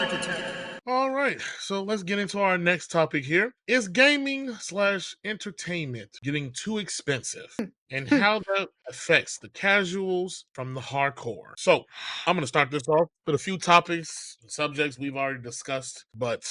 panic attack. All right, so let's get into our next topic here. Is gaming slash entertainment getting too expensive? And how that affects the casuals from the hardcore. So I'm going to start this off with a few topics and subjects we've already discussed. But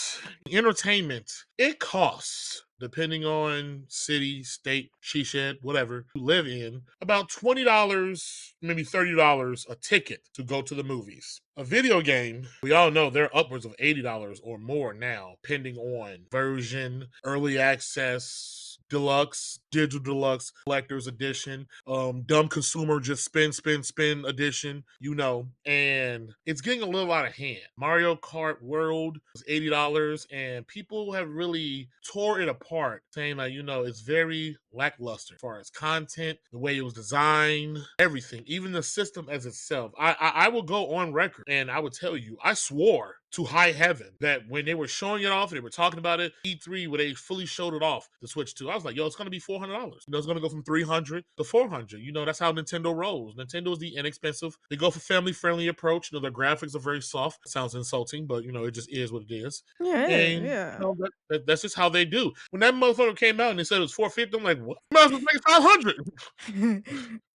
entertainment, it costs, depending on city, state, she shed, whatever you live in, about $20, maybe $30 a ticket to go to the movies. A video game, we all know they're upwards of $80 or more now, depending on version, early access, deluxe, digital deluxe, collector's edition, dumb consumer just spin edition, and it's getting a little out of hand. Mario Kart World was $80, and people have really tore it apart, saying that, it's very lackluster as far as content, the way it was designed, everything, even the system as itself. I will go on record and I would tell you, I swore to high heaven that when they were showing it off and they were talking about it, E3, where they fully showed it off, the Switch 2, I was like, yo, it's going to be $400. It's going to go from 300 to 400. That's how Nintendo rolls. Nintendo is the inexpensive. They go for family-friendly approach. Their graphics are very soft. It sounds insulting, but, it just is what it is. Yeah, And, yeah. that's just how they do. When that motherfucker came out and they said it was 450, I'm like, what? You might as well make it 500.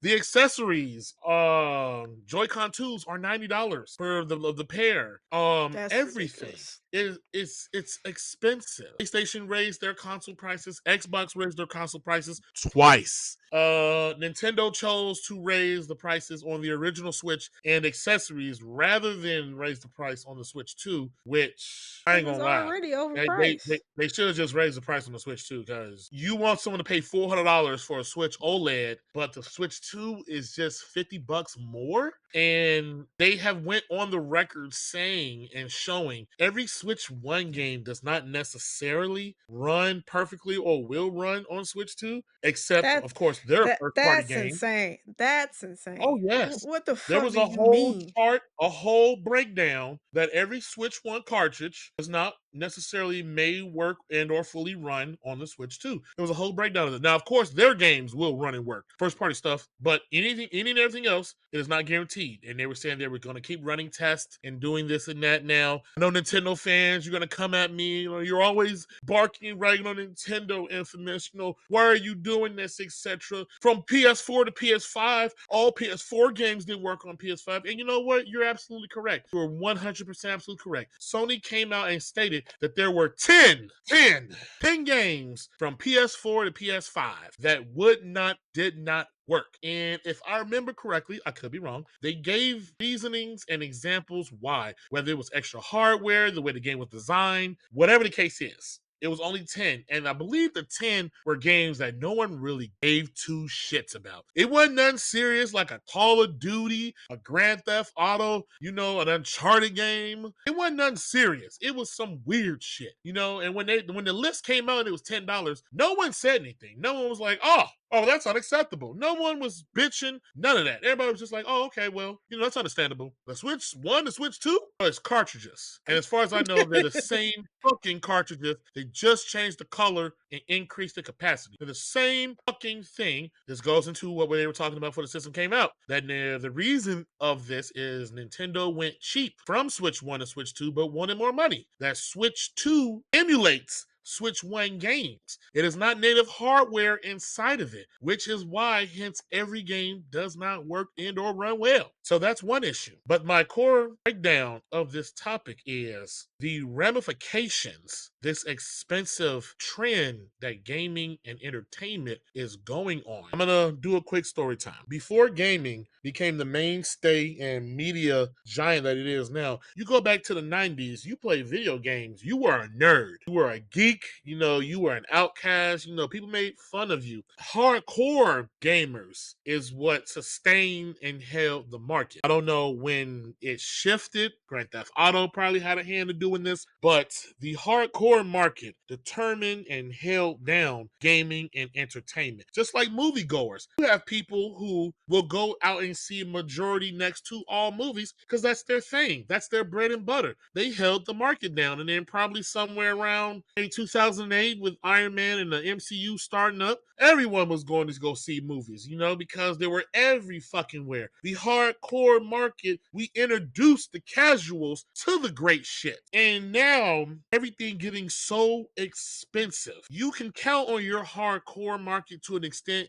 The accessories, Joy-Con 2s are $90 for the pair. That's Everything ridiculous. it's expensive. PlayStation raised their console prices. Xbox raised their console prices twice. Nintendo chose to raise the prices on the original Switch and accessories rather than raise the price on the Switch 2, which I It ain't was gonna lie. already They, overpriced. they, they should have just raised the price on the Switch 2, because you want someone to pay $400 for a Switch OLED, but the Switch 2 is just $50 more. And they have went on the record saying and showing every Switch 1 game does not necessarily run perfectly or will run on Switch 2, except, That of course, their first party that's game. insane. That's Oh, insane. yes. What the There fuck was do a you whole mean? chart, a whole breakdown that every Switch 1 cartridge does not necessarily may work and or fully run on the Switch 2. There was a whole breakdown of it. Now, of course, their games will run and work, first party stuff, but any and everything else, it is not guaranteed. And they were saying they were going to keep running tests and doing this and that. Now, I know Nintendo fans, you're going to come at me. You're always barking and ragging on Nintendo, Infamous. Why are you doing this, etc. From PS4 to PS5, all PS4 games didn't work on PS5. And you know what? You're absolutely correct. You're 100% absolutely correct. Sony came out and stated that there were 10 games from PS4 to PS5 that did not work. And if I remember correctly, I could be wrong, they gave reasonings and examples why, whether it was extra hardware, the way the game was designed, whatever the case is. It was only 10. And I believe the 10 were games that no one really gave two shits about. It wasn't nothing serious like a Call of Duty, a Grand Theft Auto, an Uncharted game. It wasn't nothing serious. It was some weird shit, and when the list came out and it was $10, no one said anything. No one was like, oh, that's unacceptable. No one was bitching. None of that. Everybody was just like, oh, okay, well, that's understandable. The Switch 1, the Switch 2, it's cartridges. And as far as I know, they're the same fucking cartridges. They just changed the color and increased the capacity. They're the same fucking thing. This goes into what they were talking about before the system came out. That the reason of this is Nintendo went cheap from Switch 1 to Switch 2, but wanted more money. That Switch 2 emulates Switch 1 games. It is not native hardware inside of it, which is why, hence, every game does not work and or run well. So that's one issue. But my core breakdown of this topic is the ramifications this expensive trend that gaming and entertainment is going on. I'm going to do a quick story time. Before gaming became the mainstay and media giant that it is now, you go back to the 90s, you play video games, you were a nerd. You were a geek, you were an outcast, people made fun of you. Hardcore gamers is what sustained and held the market. I don't know when it shifted. Grand Theft Auto probably had a hand in doing this, but the hardcore market determined and held down gaming and entertainment. Just like moviegoers. You have people who will go out and see a majority next to all movies because that's their thing. That's their bread and butter. They held the market down, and then probably somewhere around maybe 2008 with Iron Man and the MCU starting up, everyone was going to go see movies, because they were every fucking where. The hardcore market, we introduced the casuals to the great shit. And now everything getting so expensive. You can count on your hardcore market to an extent.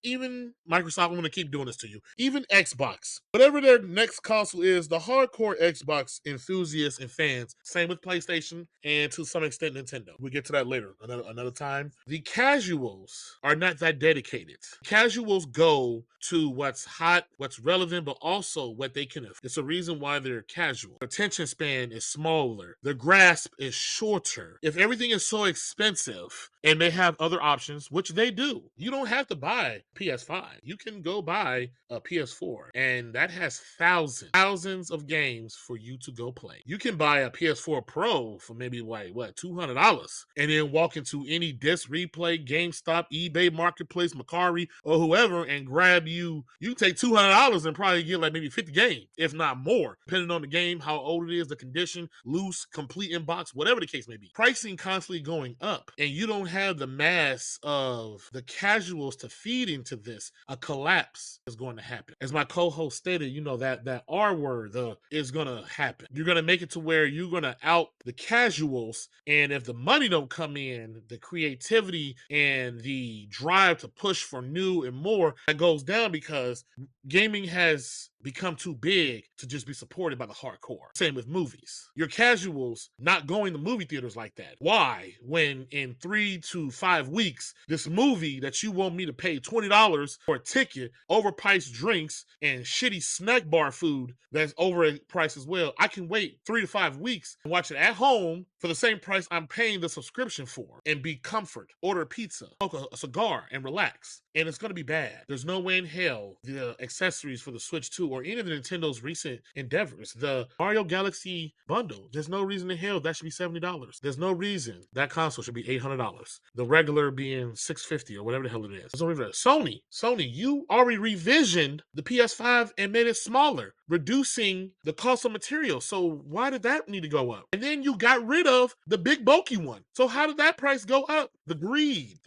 Even Microsoft, I'm going to keep doing this to you. Even Xbox, whatever their next console is, the hardcore Xbox enthusiasts and fans, same with PlayStation and to some extent Nintendo. We'll get to that later, another time. The casuals are not that dedicated. Casuals go to what's hot, what's relevant, but also what they can. It's a reason why they're casual. Their attention span is smaller. Their grasp is shorter. If everything is so expensive and they have other options, which they do, you don't have to buy PS5. You can go buy a PS4, and that has thousands of games for you to go play. You can buy a PS4 Pro for maybe like what $200, and then walk into any disc replay, GameStop, eBay Marketplace, Macari, or whoever, and grab you. You take $200 and probably get like maybe 50 games, if not more, depending on the game, how old it is, the condition, loose, complete in box, whatever the case may be. Pricing constantly going up, and you don't have the mass of the casuals to feed into this. A collapse is going to happen. As my co-host stated, that R word is going to happen. You're going to make it to where you're going to out the casuals, and if the money don't come in, the creativity and the drive to push for new and more, that goes down because gaming has become too big to just be supported by the hardcore. Same with movies. Your casuals not going to movie theaters like that. Why? When in 3 to 5 weeks, this movie that you want me to pay $20 for a ticket, overpriced drinks, and shitty snack bar food that's overpriced as well, I can wait 3 to 5 weeks and watch it at home for the same price I'm paying the subscription for and be comfort, order a pizza, smoke a cigar, and relax. And it's going to be bad. There's no way in hell the accessories for the Switch 2 or any of the Nintendo's recent endeavors, the Mario Galaxy bundle, there's no reason in hell that should be $70. There's no reason that console should be $800. The regular being $650 or whatever the hell it is. There's no reason. Sony, you already revisioned the PS5 and made it smaller, reducing the cost of materials. So why did that need to go up? And then you got rid of the big bulky one. So how did that price go up? The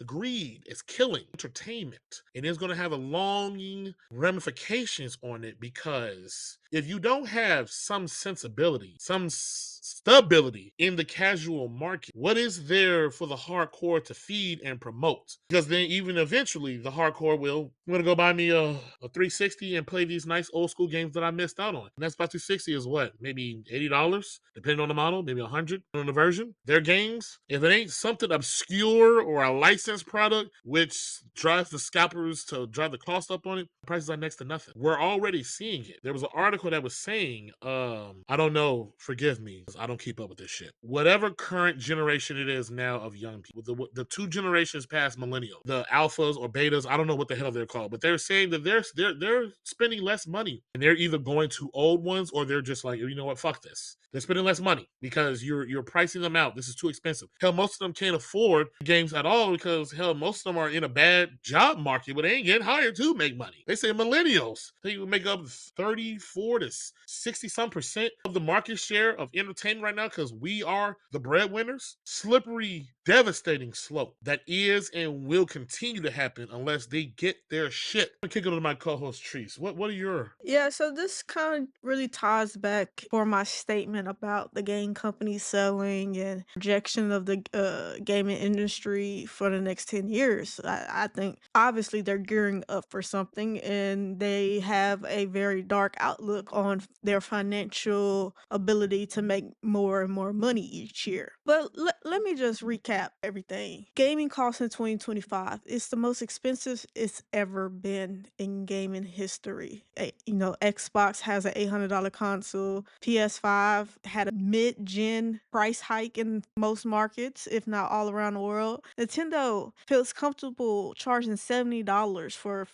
greed is killing entertainment. And it's going to have a long ramifications on it, because if you don't have some sensibility, some stability in the casual market, what is there for the hardcore to feed and promote? Because then even eventually the hardcore will, I'm going to go buy me a 360 and play these nice old school games that I missed out on. And that's about 260 is what? Maybe $80, depending on the model, maybe $100 on the version. Their games, if it ain't something obscure or a licensed product, which drives the scalpers to drive the cost up on it, prices are next to nothing. We're already seeing it. There was an article that was saying, I don't know, forgive me, I don't keep up with this shit. Whatever current generation it is now of young people, the 2 generations past millennial, the alphas or betas, I don't know what the hell they're called, but they're saying that they're spending less money, and they're either going to old ones or they're just like, you know what, fuck this. They're spending less money because you're pricing them out. This is too expensive. Hell, most of them can't afford games at all because hell, most of them are in a bad job market, but they ain't getting hired to make money. They say millennials, they make up 34 to 60 some percent of the market share of entertainment right now because we are the breadwinners. Slippery, devastating slope that is and will continue to happen unless they get their shit. I'm gonna kick it to my co-host Trice. What are your Yeah, so this kind of really ties back for my statement about the game companies selling and projection of the gaming industry for the next 10 years. I think obviously they're gearing up for something, and they have a very dark outlook on their financial ability to make more and more money each year. But let me just recap everything. Gaming costs in 2025, it's the most expensive it's ever been in gaming history. Xbox has an $800 console. PS5 had a mid-gen price hike in most markets, if not all around the world. Nintendo feels comfortable charging $70 for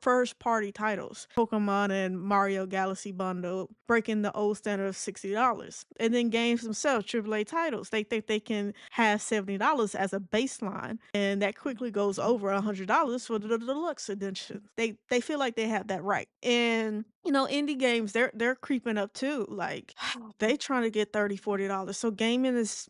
first party titles, Pokemon and Mario Galaxy bundle, breaking the old standard of $60. And then games themselves, AAA titles, they think they can have $70 as a baseline, and that quickly goes over $100 for the deluxe edition. They feel like they have that right. And indie games, they're creeping up too. Like they trying to get $30, $40. So gaming is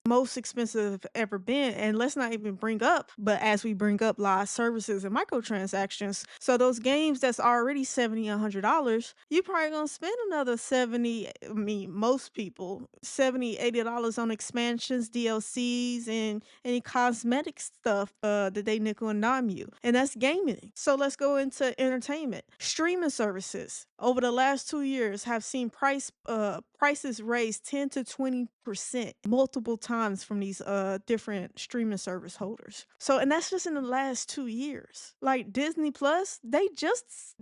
most expensive it's ever been. And let's not even bring up, but as we bring up live services and microtransactions, so those games that's already 70, $100, you probably gonna spend another 70. I mean, most people 70, $80 on expansions, DLCs, and any cosmetic stuff that they nickel and dime you. And that's gaming. So let's go into entertainment. Streaming services over the last 2 years have seen prices raised 10 to 20% multiple times from these different streaming service holders. So and that's just in the last 2 years. Like Disney Plus, they just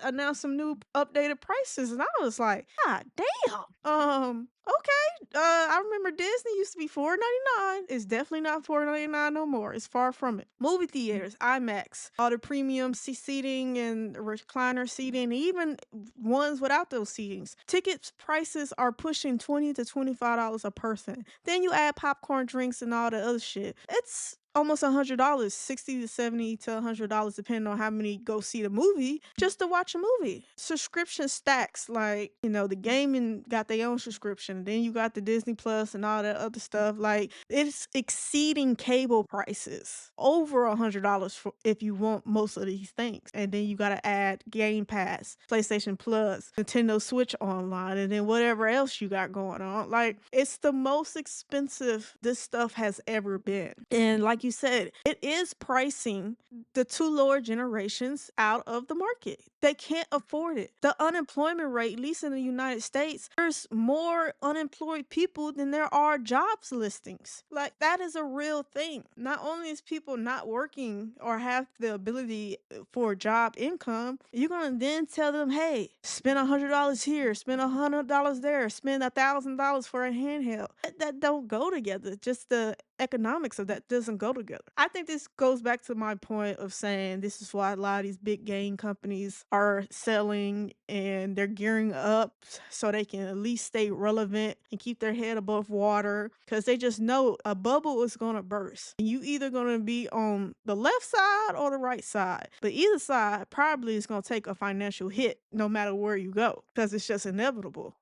announced some new updated prices, and I was like, God damn. Okay. I remember Disney used to be $4.99. It's definitely not $4.99 no more. It's far from it. Movie theaters, IMAX, all the premium seating and recliner seating, even ones without those seatings. Tickets prices are pushing $20 to $25 a person. Then you add popcorn, drinks, and all the other shit. It's almost $100, 60 to 70 to $100, depending on how many go see the movie, just to watch a movie. Subscription stacks, like, the gaming got their own subscription. Then you got the Disney Plus and all that other stuff. Like, it's exceeding cable prices. Over $100 for if you want most of these things. And then you gotta add Game Pass, PlayStation Plus, Nintendo Switch Online, and then whatever else you got going on. Like, it's the most expensive this stuff has ever been. And like you said, it is pricing the two lower generations out of the market. They can't afford it. The unemployment rate, at least in the United States, there's more unemployed people than there are jobs listings. Like, that is a real thing. Not only is people not working or have the ability for job income, you're gonna then tell them, hey, spend $100 here, spend $100 there, spend $1,000 for a handheld. That don't go together. Just the economics of that doesn't go together. I think this goes back to my point of saying this is why a lot of these big game companies are selling and they're gearing up so they can at least stay relevant and keep their head above water, because they just know a bubble is going to burst. And you either going to be on the left side or the right side. But either side probably is going to take a financial hit no matter where you go, because it's just inevitable.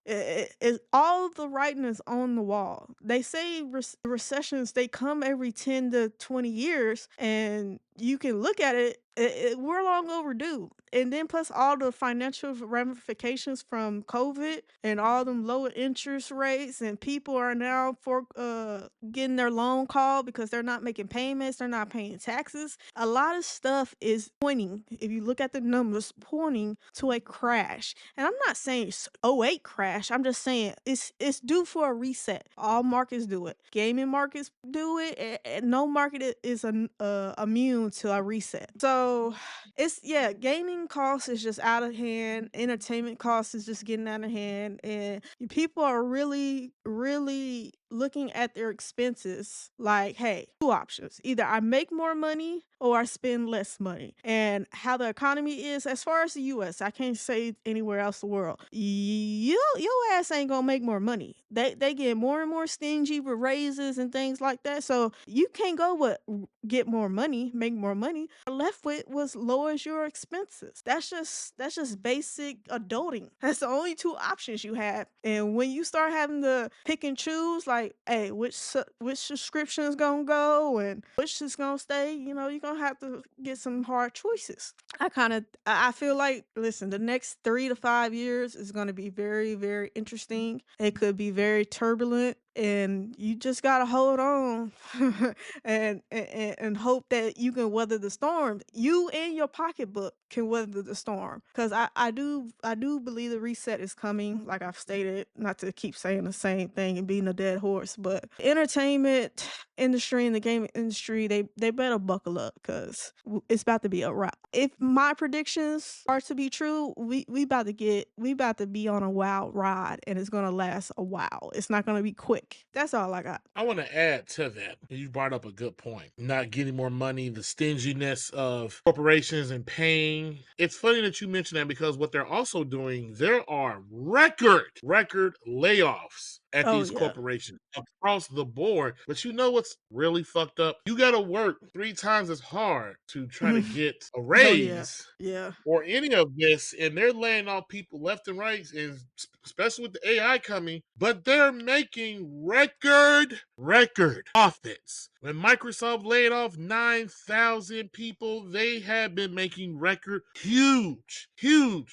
All the writing is on the wall. They say recessions, they come every 10 to 20 years, and you can look at it, we're long overdue. And then plus all the financial ramifications from COVID and all them lower interest rates, and people are now for getting their loan called because they're not making payments, they're not paying taxes. A lot of stuff is pointing, if you look at the numbers, pointing to a crash. And I'm not saying it's '08 crash. I'm just saying it's due for a reset. All markets do it. Gaming markets do it, and no market is immune to a reset. So gaming costs is just out of hand. Entertainment costs is just getting out of hand, and people are really, really looking at their expenses like, hey, two options. Either I make more money or I spend less money. And how the economy is, as far as the US, I can't say anywhere else in the world. Your ass ain't gonna make more money. They get more and more stingy with raises and things like that. So you can't go with get more money, make more money. Left with was lowers your expenses. That's just basic adulting. That's the only two options you have. And when you start having to pick and choose, like, hey, which subscription is gonna go and which is gonna stay, you're gonna have to get some hard choices. I feel like, listen, the next 3 to 5 years is gonna be very, very interesting. It could be very turbulent, and you just gotta hold on and hope that you can weather the storm. You and your pocketbook can weather the storm, because I do believe the reset is coming. Like I've stated, not to keep saying the same thing and beating a dead horse, but entertainment industry and the gaming industry, they better buckle up, because it's about to be a wrap. If my predictions are to be true, we about to be on a wild ride, and it's gonna last a while. It's not gonna be quick. That's all I got. I want to add to that. You brought up a good point. Not getting more money, the stinginess of corporations and paying. It's funny that you mentioned that, because what they're also doing, there are record layoffs at Oh, these yeah. corporations across the board. But you know what's really fucked up? You got to work 3 times as hard to try to get a Oh, yeah. raise Yeah. or any of this, and they're laying off people left and right, and especially with the AI coming, but they're making record profits. When Microsoft laid off 9,000 people, they have been making record huge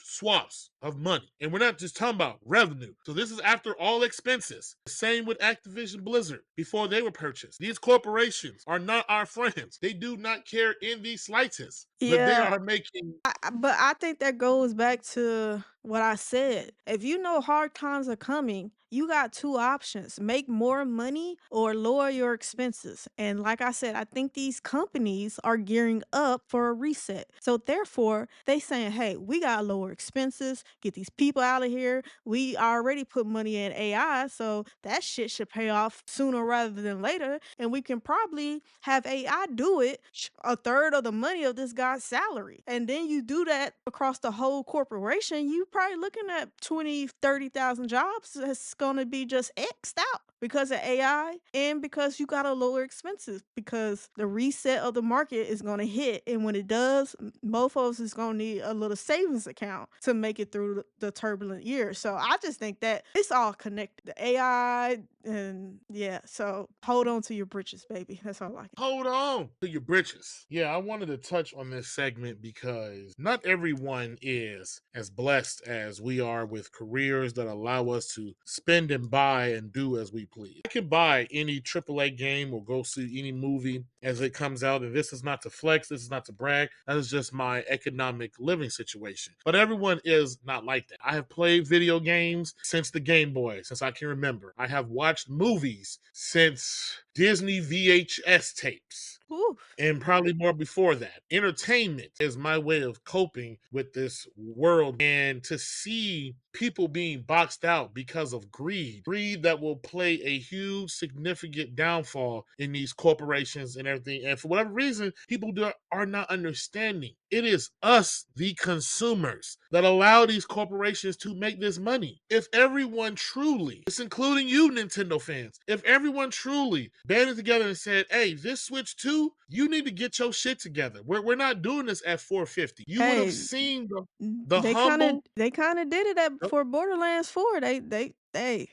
swaths of money. And we're not just talking about revenue. So this is after all expenses. The same with Activision Blizzard before they were purchased. These corporations are not our friends. They do not care in the slightest, but they Yeah. are making. But I think that goes back to what I said. If you know hard times are coming, you got two options: make more money or lower your expenses. And like I said, I think these companies are gearing up for a reset. So therefore, they saying, "Hey, we got to lower expenses, get these people out of here. We already put money in AI, so that shit should pay off sooner rather than later, and we can probably have AI do it a third of the money of this guy's salary." And then you do that across the whole corporation, you probably looking at 20, 30,000 jobs that's going to be just X'd out because of AI and because you got to lower expenses because the reset of the market is going to hit. And when it does, both of us is going to need a little savings account to make it through the turbulent years. So I just think that it's all connected. The AI and yeah, so hold on to your britches, baby. That's all I can. Hold on to your britches. Yeah, I wanted to touch on this segment because not everyone is as blessed as we are with careers that allow us to spend and buy and do as we please. I can buy any AAA game or go see any movie as it comes out, and this is not to flex, this is not to brag, that is just my economic living situation. But everyone is not like that. I have played video games since the Game Boy, since I can remember. I have watched movies since Disney VHS tapes Ooh. and probably more before that. Entertainment is my way of coping with this world, and to see people being boxed out because of greed that will play a huge, significant downfall in these corporations and everything. And for whatever reason, people are not understanding. It is us, the consumers, that allow these corporations to make this money. If everyone truly, it's including you, Nintendo fans, if everyone truly banded together and said, hey, this Switch 2, you need to get your shit together. We're not doing this at 450. You would have Hey, seen the they kinda humble. they kinda did it at Oh, for Borderlands 4.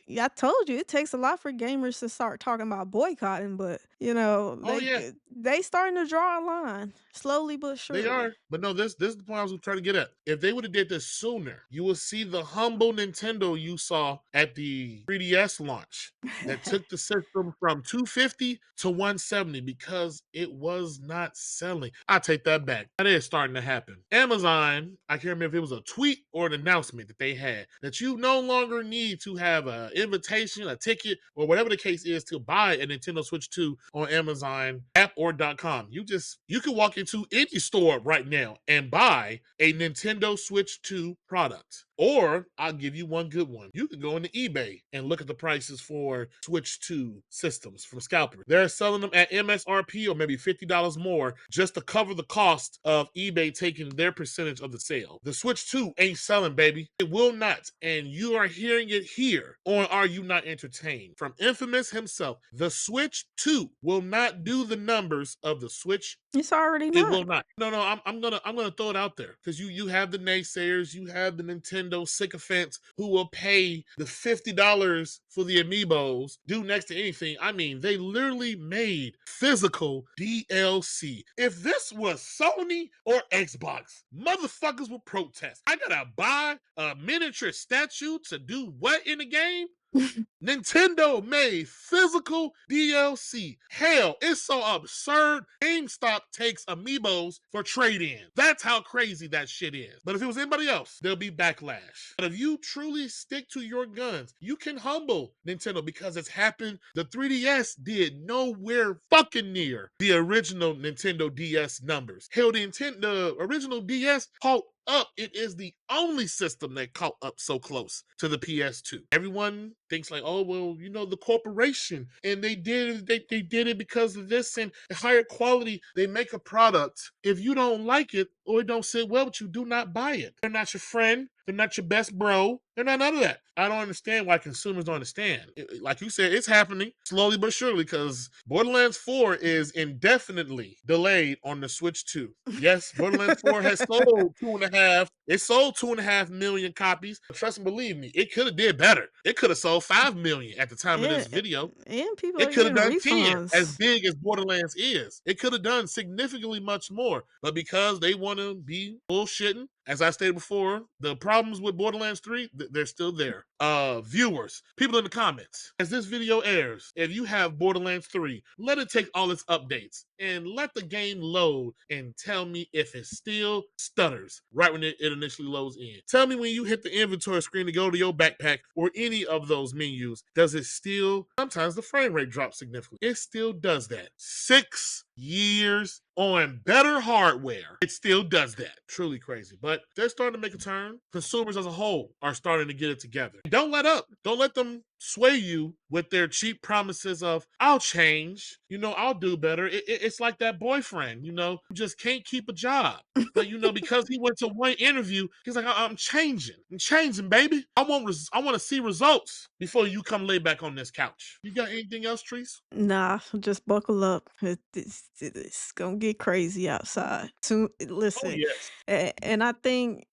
Yeah, I told you it takes a lot for gamers to start talking about boycotting, but, oh yeah, they starting to draw a line, slowly but they surely. are. But no, this is the point I was trying to get at. If they would have did this sooner, you will see the humble Nintendo you saw at the 3DS launch that took the system from 250 to 170 because it was not selling. I take that back. That is starting to happen. Amazon, I can't remember if it was a tweet or an announcement that they had that you no longer need to have an invitation, a ticket, or whatever the case is to buy a Nintendo Switch 2 on Amazon app or .com. You can walk into any store right now and buy a Nintendo Switch 2 product. Or I'll give you one good one. You can go into eBay and look at the prices for Switch 2 systems from scalpers. They're selling them at MSRP or maybe $50 more just to cover the cost of eBay taking their percentage of the sale. The Switch 2 ain't selling, baby. It will not. And you are hearing it here on Are You Not Entertained? From Infamous himself. The Switch 2 will not do the numbers of the Switch. It's already It not. will not. No, no. I'm gonna throw it out there because you have the naysayers, you have the Nintendo sycophants who will pay the $50 for the amiibos, do next to anything. I mean, they literally made physical DLC. If this was Sony or Xbox, motherfuckers would protest. I gotta buy a miniature statue to do what in the game? Nintendo made physical DLC. Hell, it's so absurd. GameStop takes amiibos for trade-in. That's how crazy that shit is. But if it was anybody else, there'll be backlash. But if you truly stick to your guns, you can humble Nintendo because it's happened. The 3DS did nowhere fucking near the original Nintendo DS numbers. Hell, the original DS caught up. It is the only system that caught up so close to the PS2. Everyone thinks like, oh well, the corporation, and they did it because of this and higher quality. They make a product. If you don't like it or it don't sit well with you, do not buy it. They're not your friend. They're not your best bro. They're not none of that. I don't understand why consumers don't understand. Like you said, it's happening slowly but surely because Borderlands 4 is indefinitely delayed on the Switch 2. Yes, Borderlands 4 has sold two and a half. It sold 2.5 million copies. Trust and believe me, it could have did better. It could have sold 5 million at the time of and this video. and people It are could have getting done 10, as refunds. big as Borderlands is. It could have done significantly much more. But because they want to be bullshitting, as I stated before, the problems with Borderlands 3, they're still there. Viewers, people in the comments, as this video airs, if you have Borderlands 3, let it take all its updates and let the game load and tell me if it still stutters right when it initially loads in. Tell me when you hit the inventory screen to go to your backpack or any of those menus, does it still, sometimes the frame rate drops significantly. It still does that. 6 years on better hardware, it still does that. Truly crazy. But they're starting to make a turn. Consumers as a whole are starting to get it together. Don't let up. Don't let them sway you with their cheap promises of, I'll change, I'll do better. It's like that boyfriend, who just can't keep a job. But because he went to one interview, he's like, I'm changing. I'm changing, baby. I want to see results before you come lay back on this couch. You got anything else, Treese? Nah, just buckle up. It's gonna get crazy outside. Soon, Oh listen, yes. and I think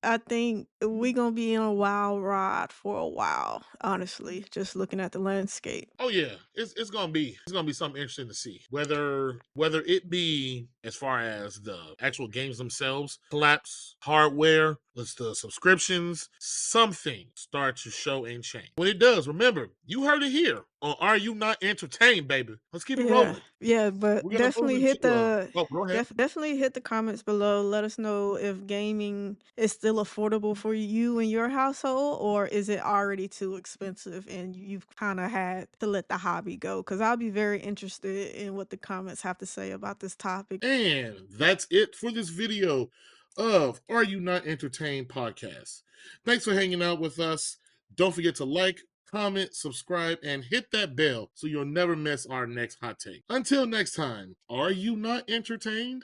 we gonna be in a wild ride for a while. Honestly, just looking at the landscape. Oh yeah, it's gonna be something interesting to see. Whether it be as far as the actual games themselves collapse, hardware, let's the subscriptions, something start to show and change. When it does, remember, you heard it here on Are You Not Entertained, baby? Let's keep it Yeah, rolling. yeah, but We're gonna move into oh, go ahead. definitely hit the comments below. Let us know if gaming is still affordable for you and your household, or is it already too expensive and you've kind of had to let the hobby go? Because I'll be very interested in what the comments have to say about this topic. And that's it for this video of Are You Not Entertained podcast. Thanks for hanging out with us. Don't forget to like, comment, subscribe, and hit that bell so you'll never miss our next hot take. Until next time, are you not entertained?